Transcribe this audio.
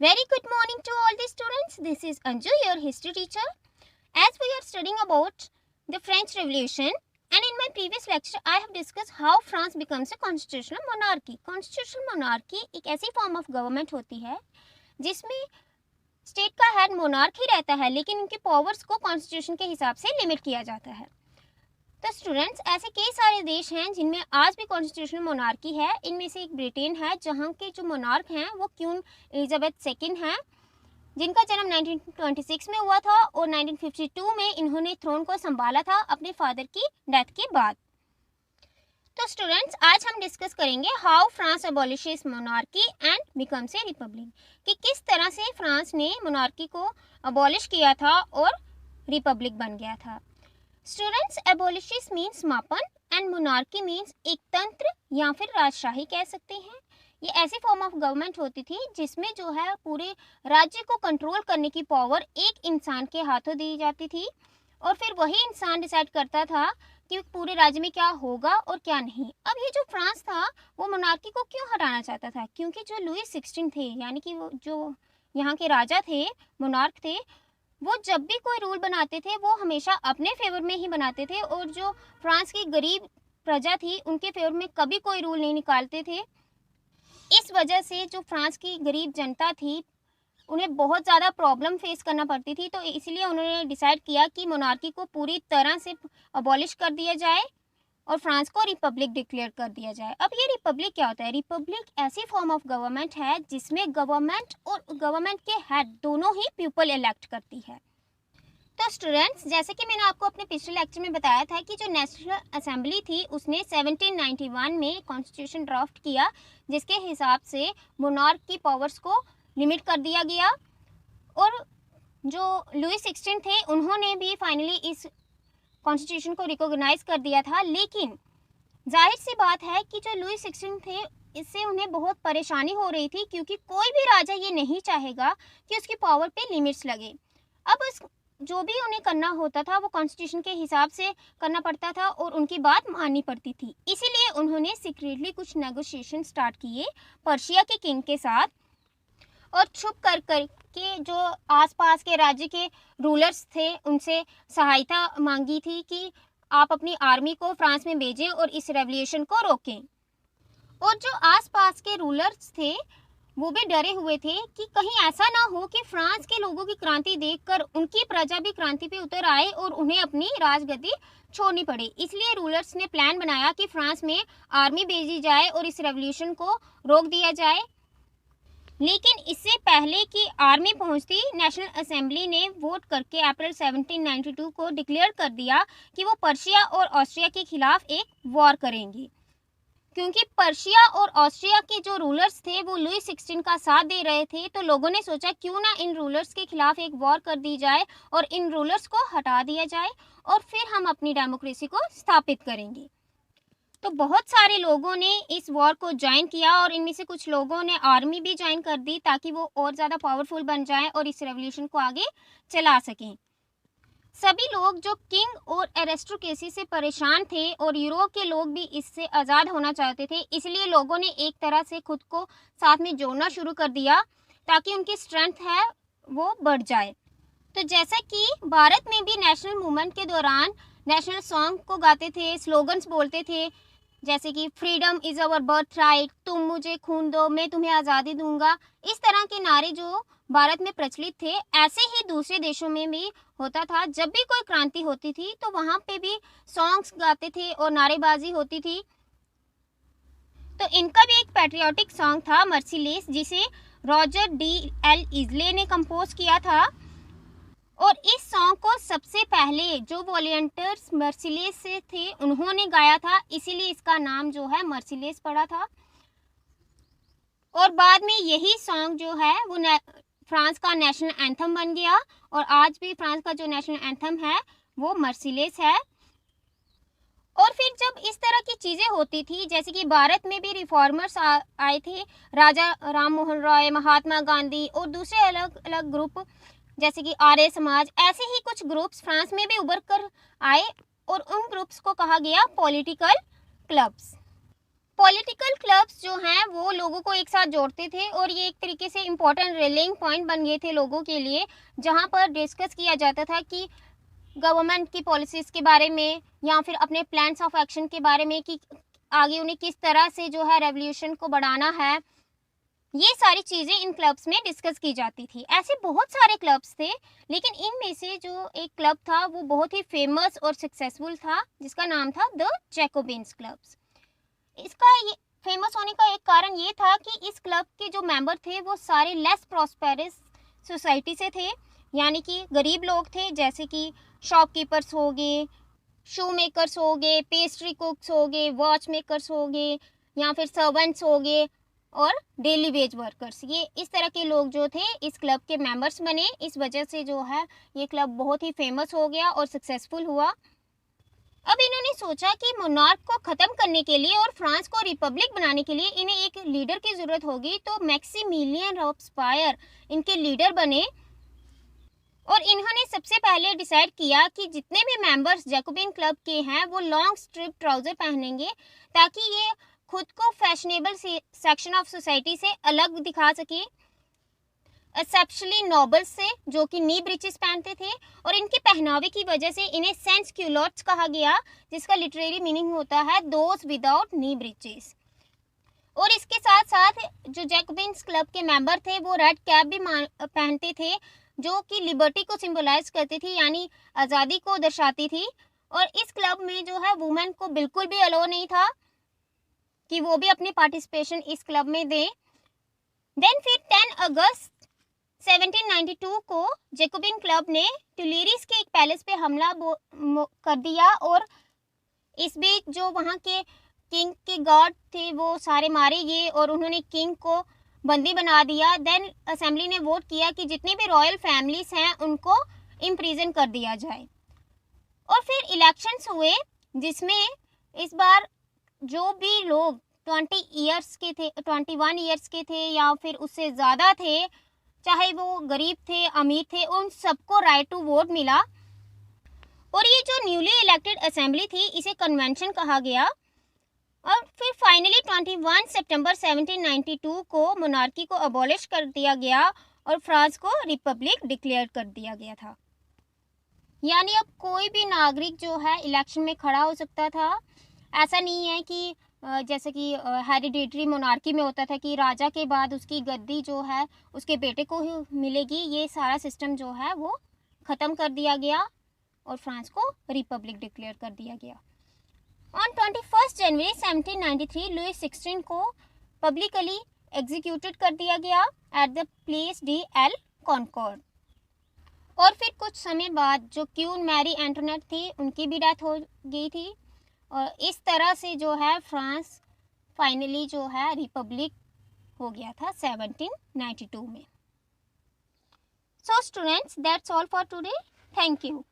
Very good morning to all the students. This is Anju, your history teacher. As we are studying about the French Revolution, and in my previous lecture, I have discussed how France becomes a constitutional monarchy. Constitutional monarchy एक ऐसी form of government होती है जिसमें state का head monarch ही रहता है, लेकिन उनके पावर्स को कॉन्स्टिट्यूशन के हिसाब से लिमिट किया जाता है। तो स्टूडेंट्स, ऐसे कई सारे देश हैं जिनमें आज भी कॉन्स्टिट्यूशनल मोनार्की है। इनमें से एक ब्रिटेन है, जहां के जो मोनार्क हैं वो क्वीन एलिजाबेथ सेकेंड हैं, जिनका जन्म 1926 में हुआ था और 1952 में इन्होंने थ्रोन को संभाला था अपने फादर की डेथ के बाद। तो स्टूडेंट्स, आज हम डिस्कस करेंगे how France अबॉलिशेस monarchy and becomes a Republic, कि किस तरह से फ्रांस ने मोनार्की को अबॉलिश किया था और रिपब्लिक बन गया था। स्टूडेंट्स, एबोलिशिस मीन्स समापन एंड मोनार्की मीन्स एक तंत्र या फिर राजशाही कह सकते हैं। ये ऐसी फॉर्म ऑफ गवर्नमेंट होती थी जिसमें जो है पूरे राज्य को कंट्रोल करने की पावर एक इंसान के हाथों दी जाती थी और फिर वही इंसान डिसाइड करता था कि पूरे राज्य में क्या होगा और क्या नहीं। अब ये जो फ्रांस था वो मोनार्की को क्यों हटाना चाहता था? क्योंकि जो लुई 16 थे, यानी कि वो जो यहाँ के राजा थे, मोनार्क थे, वो जब भी कोई रूल बनाते थे वो हमेशा अपने फेवर में ही बनाते थे और जो फ्रांस की गरीब प्रजा थी उनके फेवर में कभी कोई रूल नहीं निकालते थे। इस वजह से जो फ्रांस की गरीब जनता थी उन्हें बहुत ज़्यादा प्रॉब्लम फेस करना पड़ती थी। तो इसलिए उन्होंने डिसाइड किया कि मोनार्की को पूरी तरह से अबॉलिश कर दिया जाए और फ्रांस को रिपब्लिक डिक्लेयर कर दिया जाए। अब ये रिपब्लिक क्या होता है? रिपब्लिक ऐसी फॉर्म ऑफ गवर्नमेंट है जिसमें गवर्नमेंट और गवर्नमेंट के हेड दोनों ही पीपल इलेक्ट करती है। तो स्टूडेंट्स, जैसे कि मैंने आपको अपने पिछले लेक्चर में बताया था कि जो नेशनल असेंबली थी उसने 1791 में कॉन्स्टिट्यूशन ड्राफ्ट किया, जिसके हिसाब से मोनार्क की पावर्स को लिमिट कर दिया गया और जो लुई 16 थे उन्होंने भी फाइनली इस कॉन्स्टिट्यूशन को रिकॉग्नाइज कर दिया था। लेकिन जाहिर सी बात है कि जो लुई 16 थे इससे उन्हें बहुत परेशानी हो रही थी, क्योंकि कोई भी राजा ये नहीं चाहेगा कि उसकी पावर पे लिमिट्स लगे। अब जो भी उन्हें करना होता था वो कॉन्स्टिट्यूशन के हिसाब से करना पड़ता था और उनकी बात माननी पड़ती थी। इसीलिए उन्होंने सीक्रेटली कुछ नेगोशिएशन स्टार्ट किए पर्शिया के किंग के साथ और छुप कर के जो आसपास के राज्य के रूलर्स थे उनसे सहायता मांगी थी कि आप अपनी आर्मी को फ्रांस में भेजें और इस रेवोल्यूशन को रोकें। और जो आसपास के रूलर्स थे वो भी डरे हुए थे कि कहीं ऐसा ना हो कि फ्रांस के लोगों की क्रांति देखकर उनकी प्रजा भी क्रांति पे उतर आए और उन्हें अपनी राजगद्दी छोड़नी पड़े। इसलिए रूलर्स ने प्लान बनाया कि फ्रांस में आर्मी भेजी जाए और इस रेवोल्यूशन को रोक दिया जाए। लेकिन इससे पहले कि आर्मी पहुंचती, नेशनल असेंबली ने वोट करके अप्रैल 1792 को डिक्लेयर कर दिया कि वो पर्शिया और ऑस्ट्रिया के खिलाफ एक वॉर करेंगे। क्योंकि पर्शिया और ऑस्ट्रिया के जो रूलर्स थे वो लुई 16 का साथ दे रहे थे, तो लोगों ने सोचा क्यों ना इन रूलर्स के खिलाफ एक वॉर कर दी जाए और इन रूलर्स को हटा दिया जाए और फिर हम अपनी डेमोक्रेसी को स्थापित करेंगे। तो बहुत सारे लोगों ने इस वॉर को ज्वाइन किया और इनमें से कुछ लोगों ने आर्मी भी ज्वाइन कर दी ताकि वो और ज़्यादा पावरफुल बन जाएं और इस रेवोल्यूशन को आगे चला सकें। सभी लोग जो किंग और एरिस्टोक्रेसी से परेशान थे और यूरोप के लोग भी इससे आज़ाद होना चाहते थे, इसलिए लोगों ने एक तरह से खुद को साथ में जोड़ना शुरू कर दिया ताकि उनकी स्ट्रेंथ है वो बढ़ जाए। तो जैसा कि भारत में भी नेशनल मूवमेंट के दौरान नेशनल सॉन्ग को गाते थे, स्लोगन्स बोलते थे, जैसे कि freedom is our birth right, तुम मुझे खून दो मैं तुम्हें आज़ादी दूंगा, इस तरह के नारे जो भारत में प्रचलित थे, ऐसे ही दूसरे देशों में भी होता था। जब भी कोई क्रांति होती थी तो वहाँ पे भी सॉन्ग्स गाते थे और नारेबाजी होती थी। तो इनका भी एक पैट्रियोटिक सॉन्ग था मर्सीलेस, जिसे रॉजर डी एल इजले ने कंपोज किया था और इस सॉन्ग को सबसे पहले जो वॉलंटियर्स मर्सीलेस से थे उन्होंने गाया था, इसीलिए इसका नाम जो है मर्सीलेस पड़ा था। और बाद में यही सॉन्ग जो है वो फ्रांस का नेशनल एंथम बन गया और आज भी फ्रांस का जो नेशनल एंथम है वो मर्सीलेस है। और फिर जब इस तरह की चीज़ें होती थी, जैसे कि भारत में भी रिफॉर्मर्स आए थे, राजा राम मोहन रॉय, महात्मा गांधी और दूसरे अलग अलग ग्रुप जैसे कि आर्य समाज, ऐसे ही कुछ ग्रुप्स फ्रांस में भी उभर कर आए और उन ग्रुप्स को कहा गया पॉलिटिकल क्लब्स। पॉलिटिकल क्लब्स जो हैं वो लोगों को एक साथ जोड़ते थे और ये एक तरीके से इम्पोर्टेंट रेलिंग पॉइंट बन गए थे लोगों के लिए, जहाँ पर डिस्कस किया जाता था कि गवर्नमेंट की पॉलिसीज़ के बारे में या फिर अपने प्लान्स ऑफ एक्शन के बारे में कि आगे उन्हें किस तरह से जो है रेवोल्यूशन को बढ़ाना है। ये सारी चीज़ें इन क्लब्स में डिस्कस की जाती थी। ऐसे बहुत सारे क्लब्स थे, लेकिन इनमें से जो एक क्लब था वो बहुत ही फेमस और सक्सेसफुल था, जिसका नाम था द जैकोबिन्स क्लब्स। इसका ये फेमस होने का एक कारण ये था कि इस क्लब के जो मेंबर थे वो सारे लेस प्रॉस्पेरस सोसाइटी से थे, यानी कि गरीब लोग थे, जैसे कि शॉपकीपर्स हो गए, शू मेकर्स हो गए, पेस्ट्री कुक्स हो गए, वॉच मेकर्स हो गए, या फिर सर्वेंट्स हो गए और डेली वेज वर्कर्स। ये इस तरह के लोग जो थे इस क्लब के मेंबर्स बने। इस वजह से जो है ये क्लब बहुत ही फेमस हो गया और सक्सेसफुल हुआ। अब इन्होंने सोचा कि मोनार्क को ख़त्म करने के लिए और फ्रांस को रिपब्लिक बनाने के लिए इन्हें एक लीडर की ज़रूरत होगी, तो मैक्सिमिलियन रॉब्सपायर इनके लीडर बने। और इन्होंने सबसे पहले डिसाइड किया कि जितने भी मेंबर्स जैकोबिन क्लब के हैं वो लॉन्ग स्ट्रिप ट्राउज़र पहनेंगे, ताकि ये खुद को फैशनेबल सेक्शन ऑफ सोसाइटी से अलग दिखा सके, एक्सेप्शनली नोबल्स से, जो कि नी ब्रीचेस पहनते थे। और इनके पहनावे की वजह से इन्हें सेंस क्यूलोट्स कहा गया, जिसका लिटरेरी मीनिंग होता है दोज विदाउट नी ब्रीचेस। और इसके साथ साथ जो जैकोबिन्स क्लब के मेंबर थे वो रेड कैप भी पहनते थे, जो कि लिबर्टी को सिंबलाइज करती थी, यानी आज़ादी को दर्शाती थी। और इस क्लब में जो है वुमेन को बिल्कुल भी अलो नहीं था कि वो भी अपनी पार्टिसिपेशन इस क्लब में दें। देन फिर 10 अगस्त 1792 को जैकोबिन क्लब ने टुलेरीज के एक पैलेस पे हमला कर दिया, और इस बीच जो वहाँ के किंग के गार्ड थे वो सारे मारे गए और उन्होंने किंग को बंदी बना दिया। देन असेंबली ने वोट किया कि जितनी भी रॉयल फैमिलीज हैं उनको इम्प्रिजन कर दिया जाए। और फिर इलेक्शंस हुए, जिसमें इस बार जो भी लोग 20 ईयर्स के थे, 21 ईयर्स के थे या फिर उससे ज़्यादा थे, चाहे वो गरीब थे अमीर थे, उन सबको राइट टू वोट मिला। और ये जो न्यूली इलेक्टेड असेंबली थी इसे कन्वेंशन कहा गया। और फिर फाइनली 21 सितंबर 1792 को मोनार्की को अबॉलिश कर दिया गया और फ्रांस को रिपब्लिक डिक्लेयर कर दिया गया था। यानी अब कोई भी नागरिक जो है इलेक्शन में खड़ा हो सकता था। ऐसा नहीं है कि जैसे कि हेरिडेटरी मोनार्की में होता था कि राजा के बाद उसकी गद्दी जो है उसके बेटे को ही मिलेगी। ये सारा सिस्टम जो है वो ख़त्म कर दिया गया और फ्रांस को रिपब्लिक डिक्लेयर कर दिया गया। ऑन 21 जनवरी 1793 लुई 16 को पब्लिकली एग्जीक्यूटेड कर दिया गया at the place de la Concorde. और फिर कुछ समय बाद जो क्वीन मैरी एंटोनेट थी उनकी भी डेथ हो गई थी। और इस तरह से जो है फ्रांस फाइनली जो है रिपब्लिक हो गया था 1792 में। So students, that's all for today. Thank you.